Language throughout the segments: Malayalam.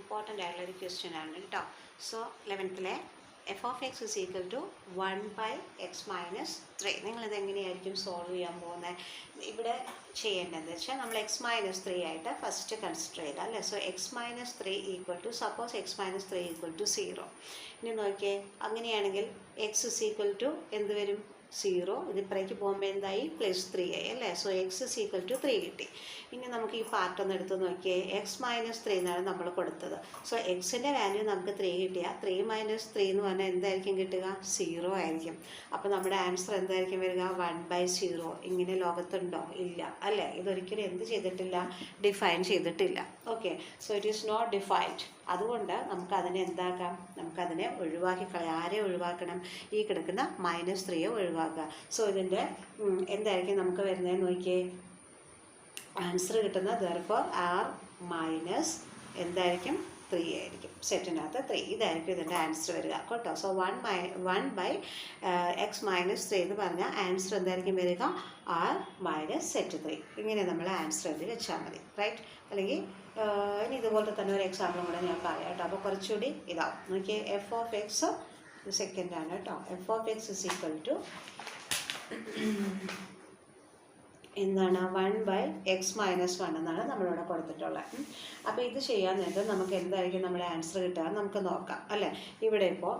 ഇമ്പോർട്ടൻ്റ് ആയിട്ടുള്ള ഒരു ക്വസ്റ്റ്യൻ ആണ് കേട്ടോ. So 11th f of x is equal to 1/(x-3). നിങ്ങളിത് എങ്ങനെയായിരിക്കും സോൾവ് ചെയ്യാൻ പോകുന്നത്? ഇവിടെ ചെയ്യേണ്ടതെന്ന് വെച്ചാൽ നമ്മൾ (x-3) ആയിട്ട് ഫസ്റ്റ് കൺസിഡർ ചെയ്താൽ അല്ലേ. So (x-3) equal to suppose (x-3) equal to 0. ഇനി നോക്കിയേ, അങ്ങനെയാണെങ്കിൽ എക്സ് ഇസ് ഈക്വൽ ടു എന്ത് വരും? 0. ഇതിപ്പറേക്ക് പോകുമ്പോൾ എന്തായി? +3 ആയി അല്ലേ. So x is equal to 3 കിട്ടി. ഇനി നമുക്ക് ഈ പാർട്ട് ഒന്ന് എടുത്ത് നോക്കിയേ. (x-3) എന്നാണ് നമ്മൾ കൊടുത്തത്. സോ എക്സിൻ്റെ വാല്യൂ നമുക്ക് 3 കിട്ടിയാൽ 3 - 3 എന്ന് പറഞ്ഞാൽ എന്തായിരിക്കും കിട്ടുക? 0 ആയിരിക്കും. അപ്പോൾ നമ്മുടെ ആൻസർ എന്തായിരിക്കും വരിക? 1/0. ഇങ്ങനെ ലോകത്തുണ്ടോ? ഇല്ല അല്ലേ. ഇതൊരിക്കലും എന്ത് ചെയ്തിട്ടില്ല? ഡിഫൈൻ ചെയ്തിട്ടില്ല. Okay, so it is not defined. അതുകൊണ്ട് നമുക്കതിനെ എന്താക്കാം? നമുക്കതിനെ ഒഴിവാക്കി കളയാം. ആരെ ഒഴിവാക്കണം? ഈ കിടക്കുന്ന -3യെ ഒഴിവാക്കുക. സോ ഇതിൻ്റെ എന്തായിരിക്കും നമുക്ക് വരുന്നതെന്ന് നോക്കിയേ. ആൻസർ കിട്ടുന്നത് therefore r മൈനസ് എന്തായിരിക്കും? 3 ആയിരിക്കും. സെറ്റിനകത്ത് 3. ഇതായിരിക്കും ഇതിൻ്റെ ആൻസർ വരിക കേട്ടോ. സോ 1/(x-3) എന്ന് പറഞ്ഞാൽ ആൻസർ എന്തായിരിക്കും വരിക? r minus set 3. ഇങ്ങനെ നമ്മൾ ആൻസർ എഴുതി വെച്ചാൽ മതി, റൈറ്റ്. അല്ലെങ്കിൽ ഇനി ഇതുപോലത്തെ തന്നെ ഒരു എക്സാമ്പിളും കൂടെ ഞാൻ പറയാം കേട്ടോ. അപ്പോൾ കുറച്ചുകൂടി ഇതാവും. നോക്കിയേ, എഫ് ഓഫ് എക്സ് സെക്കൻഡാണ് കേട്ടോ. F of x is equal to എന്താണ്? 1/(x-1) എന്നാണ് നമ്മളിവിടെ കൊടുത്തിട്ടുള്ളത്. അപ്പോൾ ഇത് ചെയ്യാൻ നേരത്തെ നമുക്ക് എന്തായിരിക്കും നമ്മുടെ ആൻസർ കിട്ടുക നമുക്ക് നോക്കാം അല്ലേ. ഇവിടെ ഇപ്പോൾ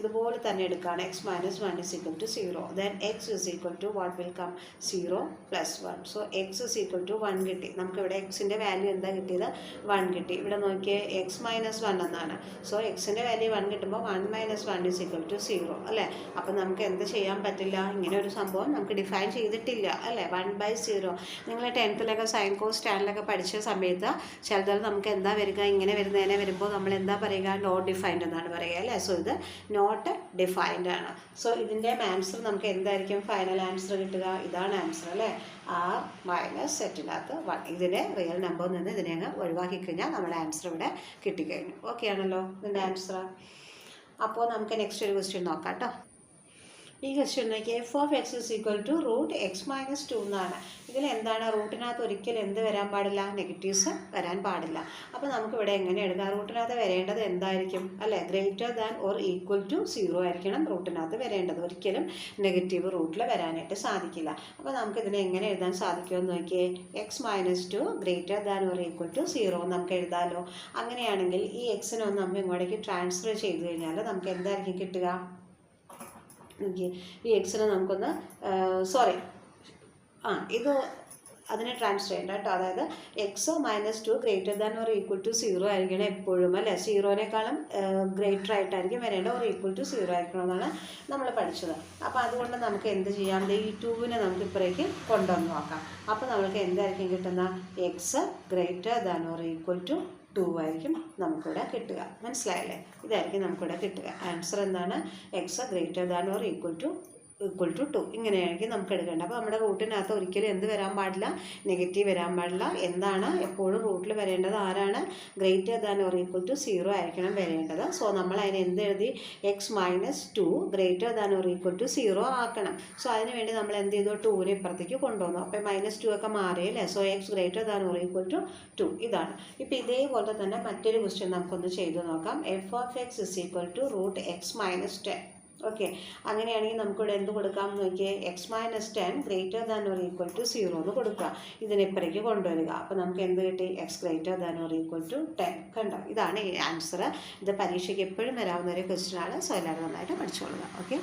ഇതുപോലെ തന്നെ എടുക്കുകയാണ്. (x-1) is equal to 0. Then x is equal to what will come? 0 + 1. So x is equal to 1 കിട്ടി. നമുക്കിവിടെ എക്സിൻ്റെ വാല്യൂ എന്താ കിട്ടിയത്? 1 കിട്ടി. ഇവിടെ നോക്കിയേ, (x-1) എന്നാണ്. സോ എക്സിൻ്റെ വാല്യൂ 1 കിട്ടുമ്പോൾ 1 - 1 is equal to 0 അല്ലേ. അപ്പോൾ നമുക്ക് എന്ത് ചെയ്യാൻ പറ്റില്ല? ഇങ്ങനെ ഒരു സംഭവം നമുക്ക് ഡിഫൈൻ ചെയ്തിട്ടില്ല അല്ലേ. 1/0. നിങ്ങൾ 10th സൈൻ കോസ് ടാനിലൊക്കെ പഠിച്ച സമയത്ത് ചിലത് നമുക്ക് എന്താ വരിക? ഇങ്ങനെ വരുന്നതിനെ വരുമ്പോൾ നമ്മൾ എന്താ പറയുക? നോട്ട് ഡിഫൈൻഡ് എന്നാണ് പറയുക അല്ലേ. സോ ഇത് നോട്ട് ഡിഫൈൻഡ് ആണ്. സോ ഇതിൻ്റെ ആൻസർ നമുക്ക് എന്തായിരിക്കും ഫൈനൽ ആൻസർ കിട്ടുക? ഇതാണ് ആൻസർ അല്ലേ. r മൈനസ് സെറ്റിനകത്ത് 1. ഇതിനെ റിയൽ നമ്പറിൽ നിന്ന് ഇതിനെ അങ്ങ് ഒഴിവാക്കി കഴിഞ്ഞാൽ നമ്മുടെ ആൻസർ ഇവിടെ കിട്ടിക്കഴിഞ്ഞു. ഓക്കെ ആണല്ലോ ഇതിൻ്റെ ആൻസർ. അപ്പോൾ നമുക്ക് നെക്സ്റ്റ് ഒരു ക്വസ്റ്റ്യൻ നോക്കാം കേട്ടോ. ഈ ക്വസ്റ്റ്യൻ നോക്കിയാൽ f of x is equal to √(x-2) എന്നാണ്. ഇതിൽ എന്താണ്? റൂട്ടിനകത്ത് ഒരിക്കലും എന്ത് വരാൻ പാടില്ല? നെഗറ്റീവ്സ് വരാൻ പാടില്ല. അപ്പോൾ നമുക്കിവിടെ എങ്ങനെ എടുക്കാം? റൂട്ടിനകത്ത് വരേണ്ടത് എന്തായിരിക്കും അല്ലേ? >= 0 ആയിരിക്കണം റൂട്ടിനകത്ത് വരേണ്ടത്. ഒരിക്കലും നെഗറ്റീവ് റൂട്ടിൽ വരാനായിട്ട് സാധിക്കില്ല. അപ്പോൾ നമുക്കിതിനെ എങ്ങനെ എഴുതാൻ സാധിക്കുമെന്ന് നോക്കിയേ. (x-2) > 0 നമുക്ക് എഴുതാമല്ലോ. അങ്ങനെയാണെങ്കിൽ ഈ എക്സിനൊന്ന് നമ്മൾ ഇങ്ങോട്ടേക്ക് ട്രാൻസ്ഫർ ചെയ്ത് കഴിഞ്ഞാൽ നമുക്ക് എന്തായിരിക്കും കിട്ടുക? ഈ എക്സിനെ നമുക്കൊന്ന് ഇത് അതിനെ ട്രാൻസ്ഫർ ചെയ്യേണ്ട കേട്ടോ. അതായത് (x-2) > 0 ആയിരിക്കണം എപ്പോഴും അല്ലേ. 0-നേക്കാളും ഗ്രേറ്റർ ആയിട്ടായിരിക്കും വരേണ്ട. > 0 ആയിരിക്കണം എന്നാണ് നമ്മൾ പഠിച്ചത്. അപ്പോൾ അതുകൊണ്ട് നമുക്ക് എന്ത് ചെയ്യാം? ഈ 2-നെ നമുക്ക് ഇപ്പുറേക്ക് കൊണ്ടുവന്ന് നോക്കാം. അപ്പോൾ നമുക്ക് എന്തായിരിക്കും കിട്ടുന്ന? x > 2 ആയിരിക്കും നമുക്കിവിടെ കിട്ടുക. മനസ്സിലായല്ലേ? ഇതായിരിക്കും നമുക്കിവിടെ കിട്ടുക. ആൻസർ എന്താണ്? x > 2 ഇങ്ങനെയായിരിക്കും നമുക്ക് എടുക്കേണ്ടത്. അപ്പോൾ നമ്മുടെ റൂട്ടിനകത്ത് ഒരിക്കലും എന്ത് വരാൻ പാടില്ല? നെഗറ്റീവ് വരാൻ പാടില്ല. എന്താണ് എപ്പോഴും റൂട്ടിൽ വരേണ്ടത്? ആരാണ്? > 0 ആയിരിക്കണം വരേണ്ടത്. സോ നമ്മൾ അതിന് എന്ത് എഴുതി? (x-2) > 0 ആക്കണം. സോ അതിന് വേണ്ടി നമ്മൾ എന്ത് ചെയ്തു? 2-നെ ഇപ്പുറത്തേക്ക് കൊണ്ടുവന്നു. അപ്പോൾ (-2) ഒക്കെ മാറിയല്ലേ. സോ x > 2 ഇതാണ്. ഇപ്പോൾ ഇതേപോലെ തന്നെ മറ്റൊരു ക്വസ്റ്റ്യൻ നമുക്കൊന്ന് ചെയ്തു നോക്കാം. F of x is equal to √(x-10). Okay, അങ്ങനെയാണെങ്കിൽ നമുക്കിവിടെ എന്ത് കൊടുക്കാം നോക്കിയേ. (x-10) > 0 എന്ന് കൊടുക്കുക. ഇതിനിപ്പുറേക്ക് കൊണ്ടുവരിക. അപ്പോൾ നമുക്ക് എന്ത് കിട്ടി? x > 10. കണ്ടോ? ഇതാണ് ഈ ആൻസർ. ഇത് പരീക്ഷയ്ക്ക് എപ്പോഴും വരാവുന്ന ഒരു ക്വസ്റ്റ്യൻ ആണ്. സോ എല്ലാവരും നന്നായിട്ട് പഠിച്ചോളുക. ഓക്കെ.